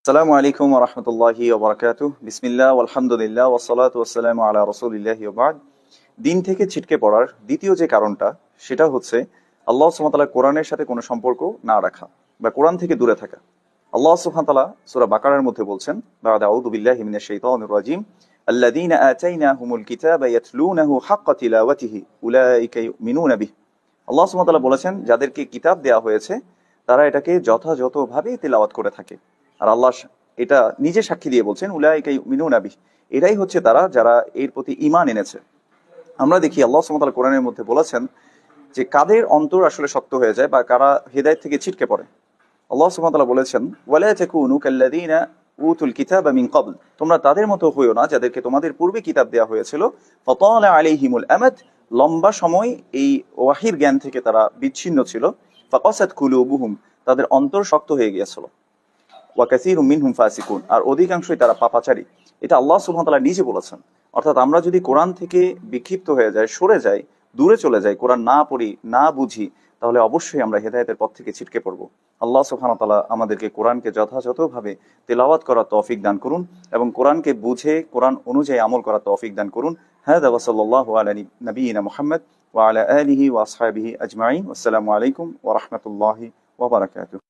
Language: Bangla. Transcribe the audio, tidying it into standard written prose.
আসসালামু আলাইকুম ওয়া রাহমাতুল্লাহি ওয়া বারাকাতুহু। বিসমিল্লাহ ওয়ালহামদুলিল্লাহ ওয়াসসালাতু ওয়াসসালামু আলা রাসূলিল্লাহি ওয়া বা'দ। দিন থেকে ছিটকে পড়ার দ্বিতীয় যে কারণটা সেটা হচ্ছে আল্লাহ সুবহানাহু ওয়া তাআলা কোরআনের সাথে কোনো সম্পর্ক না রাখা বা কোরআন থেকে দূরে থাকা। আল্লাহ সুবহানাহু ওয়া তাআলা সূরা বাকারার মধ্যে বলছেন, বা'দা আউযু বিল্লাহি মিনাশ শাইতানির রাজীম, আল্লাযীনা আতাইনাহুমুল কিতাবা ইয়াতলুনাহু হাক্কা তিলাওয়াতিহি উলাইকা ইউমিনুনা বিহি। আল্লাহ সুবহানাহু ওয়া তাআলা বলেছেন, যাদেরকে কিতাব দেয়া হয়েছে তারা এটাকে যথাযথভাবে তিলাওয়াত করে থাকে। আর আল্লাহ এটা নিজে সাক্ষী দিয়ে বলছেন, উলাইকা ইউমিনুনা বিহি, এটাই হচ্ছে তারা যারা এর প্রতি ঈমান এনেছে। আমরা দেখি আল্লাহ সুবহানাহু ওয়া তাআলা কোরআনের মধ্যে বলেছেন যে কাদের অন্তর আসলে শক্ত হয়ে যায় বা কারা হেদায়েত থেকে ছিটকে পড়ে। আল্লাহ সুবহানাহু ওয়া তাআলা বলেছেন, ওয়ালা তাকুনু কাল্লাযীনা উতুল কিতাবা মিন ক্বাবল, তোমরা তাদের মতো হইও না যাদেরকে তোমাদের পূর্বে কিতাব দেওয়া হয়েছিল, ফাতালা আলাইহিমুল আমাদ, লম্বা সময় এই ওয়াহির জ্ঞান থেকে তারা বিচ্ছিন্ন ছিল, ফাকাসাত কুলুবুহুম, তাদের অন্তর শক্ত হয়ে গিয়েছিল, ওয়া কাসীরুম মিনহুম ফাসিকুন, আর অধিকাংশই তারা পাপাচারী। এটা আল্লাহ সুবহানাহু ওয়া তাআলা নিজে বলেছেন। অর্থাৎ আমরা যদি কোরআন থেকে বিক্ষিপ্ত হয়ে যাই, সরে যাই, দূরে চলে যাই, কোরআন না পড়ি, না বুঝি, তাহলে অবশ্যই আমরা হেদায়েতের পথ থেকে ছিটকে পড়ব। আল্লাহ সুবহানাহু ওয়া তাআলা আমাদেরকে কোরআনকে যথাযথভাবে তেলাওয়াত করার তৌফিক দান করুন এবং কোরআনকে বুঝে কোরআন অনুযায়ী আমল করার তৌফিক দান করুন। হাযা ওয়া সাল্লাল্লাহু আলা নবিয়িনা মুহাম্মদ ওয়া আলা আলিহি ওয়া আসহাবিহি আজমাইন। আসসালামু আলাইকুম ওয়া রাহমাতুল্লাহি ওয়া বারাকাতুহু।